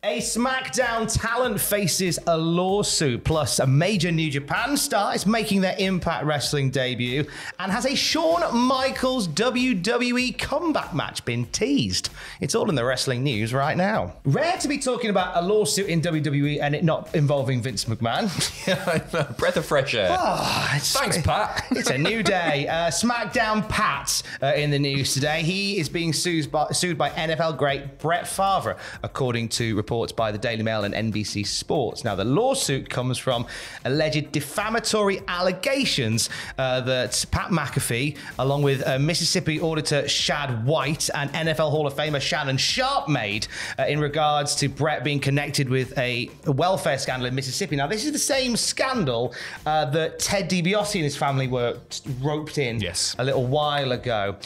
A SmackDown talent faces a lawsuit, plus a major New Japan star is making their Impact Wrestling debut, and has a Shawn Michaels WWE comeback match been teased? It's all in the wrestling news right now. Rare to be talking about a lawsuit in WWE and it not involving Vince McMahon. Yeah, breath of fresh air. Thanks, Pat. It's a new day. SmackDown Pat in the news today. He is being sued by NFL great Brett Favre, according to reports by the Daily Mail and NBC Sports. Now, the lawsuit comes from alleged defamatory allegations that Pat McAfee, along with Mississippi Auditor Shad White and NFL Hall of Famer Shannon Sharp, made in regards to Brett being connected with a welfare scandal in Mississippi. Now, this is the same scandal that Ted DiBiase and his family were roped in a little while ago.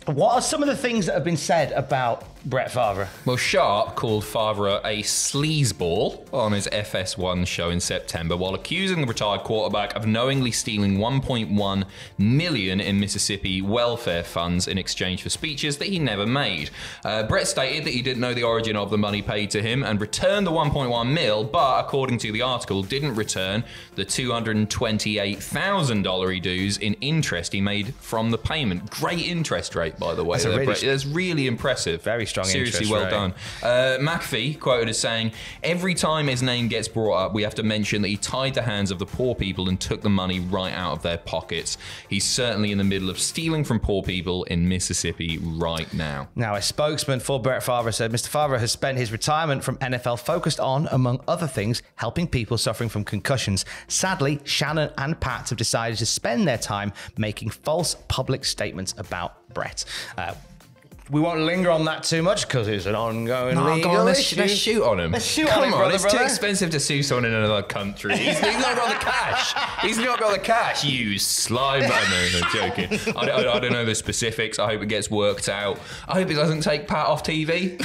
What are some of the things that have been said about Brett Favre? Well, Sharp called Favre a sleazeball on his FS1 show in September, while accusing the retired quarterback of knowingly stealing $1.1 million in Mississippi welfare funds in exchange for speeches that he never made. Brett stated that he didn't know the origin of the money paid to him and returned the $1.1 mil, but according to the article, didn't return the $228,000 he dues in interest he made from the payment. Great interest rate, by the way. That's really impressive. Very strong Seriously, interest well done. McAfee, quoted as saying, "Every time his name gets brought up, we have to mention that he tied the hands of the poor people and took the money right out of their pockets. He's certainly in the middle of stealing from poor people in Mississippi right now." Now, a spokesman for Brett Favre said Mr. Favre has spent his retirement from NFL focused on, among other things, helping people suffering from concussions. Sadly, Shannon and Pat have decided to spend their time making false public statements about Brett. We won't linger on that too much because it's an ongoing legal issue. Let's shoot on him. Let's shoot on him, brother. It's too expensive to sue someone in another country. He's not got the cash. He's not got the cash, you slime. I'm joking. I don't know the specifics. I hope it gets worked out. I hope it doesn't take Pat off TV.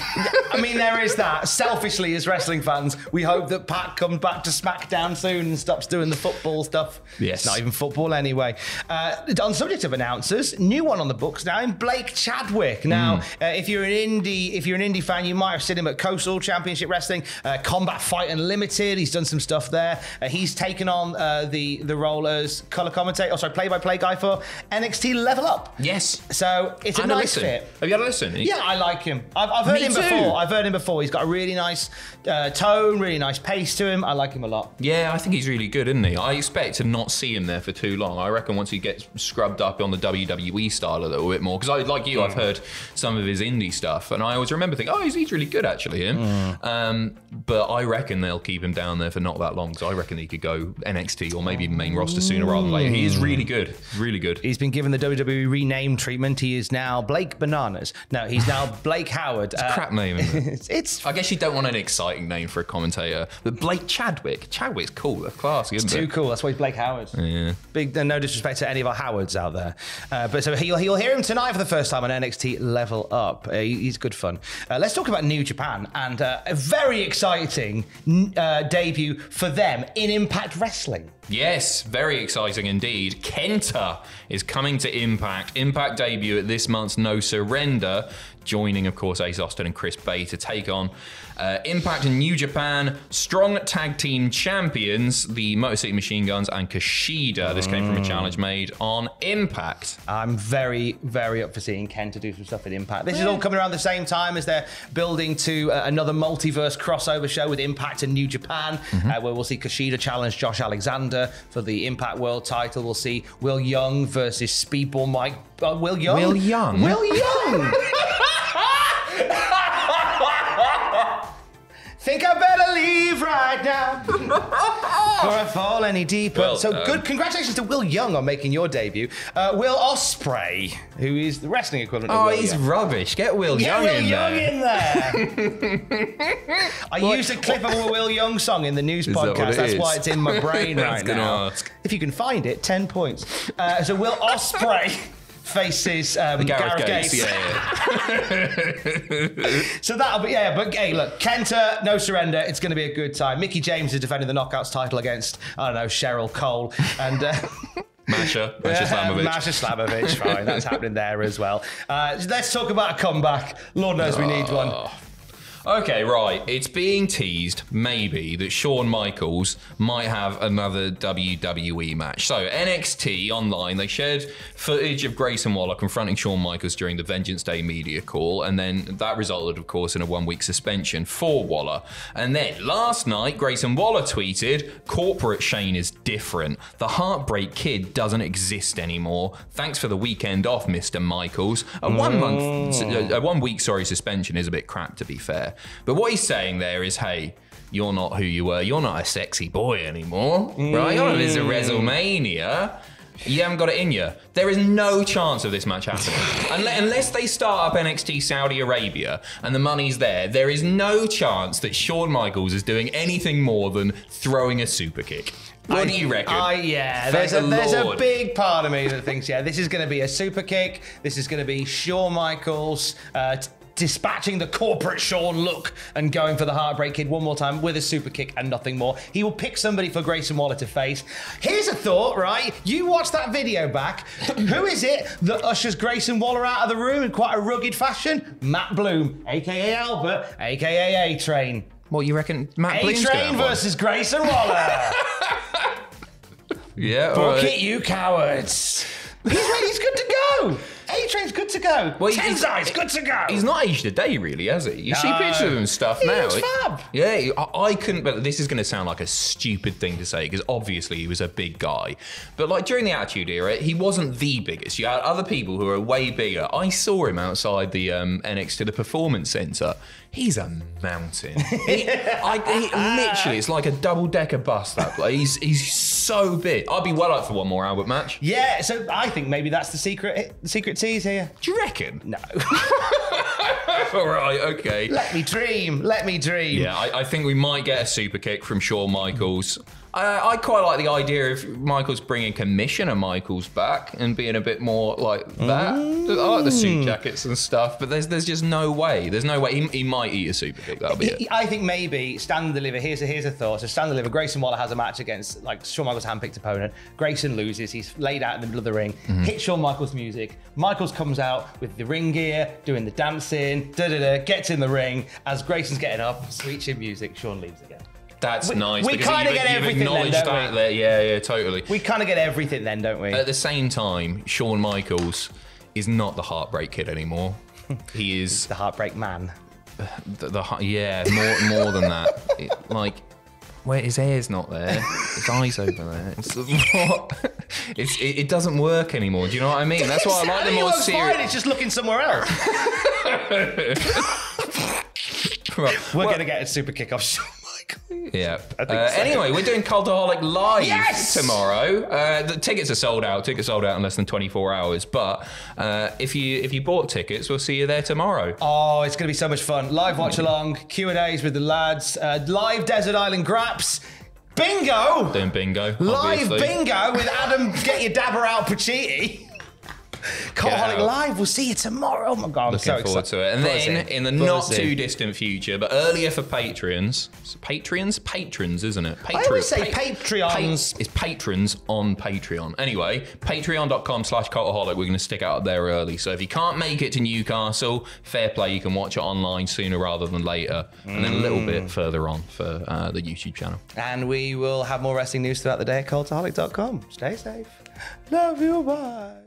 I mean, there is that. Selfishly, as wrestling fans, we hope that Pat comes back to SmackDown soon and stops doing the football stuff. Yes. It's not even football anyway. On the subject of announcers, new one on the books now in Blake Chadwick. Now, if you're an indie fan, you might have seen him at Coastal Championship Wrestling, Combat Fight Unlimited. He's done some stuff there. He's taken on the role as color commentator, play-by-play guy for NXT Level Up. Yes. So it's a nice fit. Have you had a listen? Yeah, I like him. I've heard him before. I've heard him before. He's got a really nice tone, really nice pace to him. I like him a lot. Yeah, I think he's really good, isn't he? I expect to not see him there for too long. I reckon once he gets scrubbed up on the WWE style a little bit more, because like you, I've heard some of his indie stuff, and I always remember thinking, oh, he's really good actually, him. But I reckon they'll keep him down there for not that long, because I reckon he could go NXT or maybe main roster sooner rather than later. He is really good, really good. He's been given the WWE rename treatment. He is now Blake Bananas. No, he's now Blake Howard. It's a crap name, isn't it? I guess you don't want an exciting name for a commentator, but Blake Chadwick. Chadwick's cool. That's classy, isn't it? Too cool. That's why he's Blake Howard. Yeah. Big. No disrespect to any of our Howards out there, but so you'll hear him tonight for the first time on NXT Level Up. He's good fun. Let's talk about New Japan and a very exciting debut for them in Impact Wrestling. Yes, very exciting indeed. Kenta is coming to Impact. Impact debut at this month's No Surrender, joining, of course, Ace Austin and Chris Bay to take on Impact and New Japan Strong Tag Team Champions, the Motor City Machine Guns and Kushida. This came from a challenge made on Impact. I'm very, very up for seeing Kenta do some stuff at Impact. This is all coming around the same time as they're building to another multiverse crossover show with Impact and New Japan, where we'll see Kushida challenge Josh Alexander for the Impact World title. We'll see Will Young versus Speedball Mike. Will Young? Will Young? Will Young! Think I better leave right now before I fall any deeper. Well, so good. Congratulations to Will Young on making your debut. Will Ospreay, who is the wrestling equivalent of Will he's Young. rubbish. Get Will Young Will in Young there. in there. I used a clip of a Will Young song in the news podcast. That's why it's in my brain right now. If you can find it, 10 points. So Will Ospreay faces Gareth Gates. So that'll be, but hey, look, Kenta, No Surrender, it's going to be a good time. Mickey James is defending the Knockouts title against, I don't know, Cheryl Cole. And Masha Slamovich. Masha Slamovich, fine, that's happening there as well. Let's talk about a comeback. Lord knows we need one. Okay, right. It's being teased, maybe, that Shawn Michaels might have another WWE match. So, NXT Online, they shared footage of Grayson Waller confronting Shawn Michaels during the Vengeance Day media call, and then that resulted, of course, in a 1-week suspension for Waller. And then, last night, Grayson Waller tweeted, "Corporate Shane is different. The Heartbreak Kid doesn't exist anymore. Thanks for the weekend off, Mr. Michaels." A 1 week suspension is a bit crap, to be fair. But what he's saying there is, hey, you're not who you were. You're not a sexy boy anymore, right? You're not Mr. WrestleMania. You haven't got it in you. There is no chance of this match happening. Unless they start up NXT Saudi Arabia and the money's there, there is no chance that Shawn Michaels is doing anything more than throwing a super kick. What do you reckon? There's a big part of me that thinks, this is going to be a super kick. This is going to be Shawn Michaels dispatching the corporate Shawn look and going for the Heartbreak Kid one more time with a super kick and nothing more. He will pick somebody for Grayson Waller to face. Here's a thought, right? You watch that video back. Who is it that ushers Grayson Waller out of the room in quite a rugged fashion? Matt Bloom, a.k.a. Albert, a.k.a. A-Train. What, you reckon Matt Bloom's A-Train versus Grayson Waller. Yeah, book it, you cowards. He's good to go. A-Train's good to go. Well, Tenzai's good to go. He's not aged a day, really, has he? You see pictures of him and stuff now. Looks fab. Yeah, I couldn't, but this is going to sound like a stupid thing to say, because obviously he was a big guy. But like during the Attitude Era, he wasn't the biggest. You had other people who were way bigger. I saw him outside the NXT, the Performance Center. He's a mountain. He literally, it's like a double-decker bus, that place. He's so big. I'd be well up for one more Albert match. Yeah, so I think maybe that's the secret tease here. Do you reckon? No. All right, okay. Let me dream. Yeah, I think we might get a super kick from Shawn Michaels. I quite like the idea of Michaels bringing Commissioner Michaels back and being a bit more like that. I like the suit jackets and stuff, but there's just no way. There's no way. He might eat a super kick. That'll be it. I think maybe Stand and Deliver. Here's a thought. So Stand and Deliver. Grayson Waller has a match against Shawn Michaels' handpicked opponent. Grayson loses. He's laid out in the middle of the ring. Hits Shawn Michaels' music. Michaels comes out with the ring gear, doing the dancing. Gets in the ring as Grayson's getting up. Sweet chin music. Shawn leaves again. That's nice. We kind of get everything then, don't we? Yeah, totally. We kind of get everything then, don't we? At the same time, Shawn Michaels is not the Heartbreak Kid anymore. He is the Heartbreak Man. More than that. Where his hair's not there, his eyes over there. It doesn't work anymore. Do you know what I mean? That's why I like the more serious. It's just looking somewhere else. We're gonna get a super kick off Shawn Michaels. Yeah. I think so. Anyway, we're doing Cultaholic live tomorrow. The tickets are sold out. Tickets sold out in less than 24 hours. But if you bought tickets, we'll see you there tomorrow. Oh, it's going to be so much fun. Live watch along, Q&As with the lads, live Desert Island Graps. Bingo! Doing bingo. Live obviously. bingo with Adam Get Your Dabber Out Pachiti. Cultaholic Live, we'll see you tomorrow. Oh my God, I'm so Looking forward to it. And then in the not too distant future, but earlier for Patreons, patrons, isn't it? I always say Patreons. It's patrons on Patreon. Anyway, patreon.com/Cultaholic. We're going to stick out there early. So if you can't make it to Newcastle, fair play, you can watch it online sooner rather than later. And then a little bit further on for the YouTube channel. And we will have more wrestling news throughout the day at cultaholic.com. Stay safe. Love you, bye.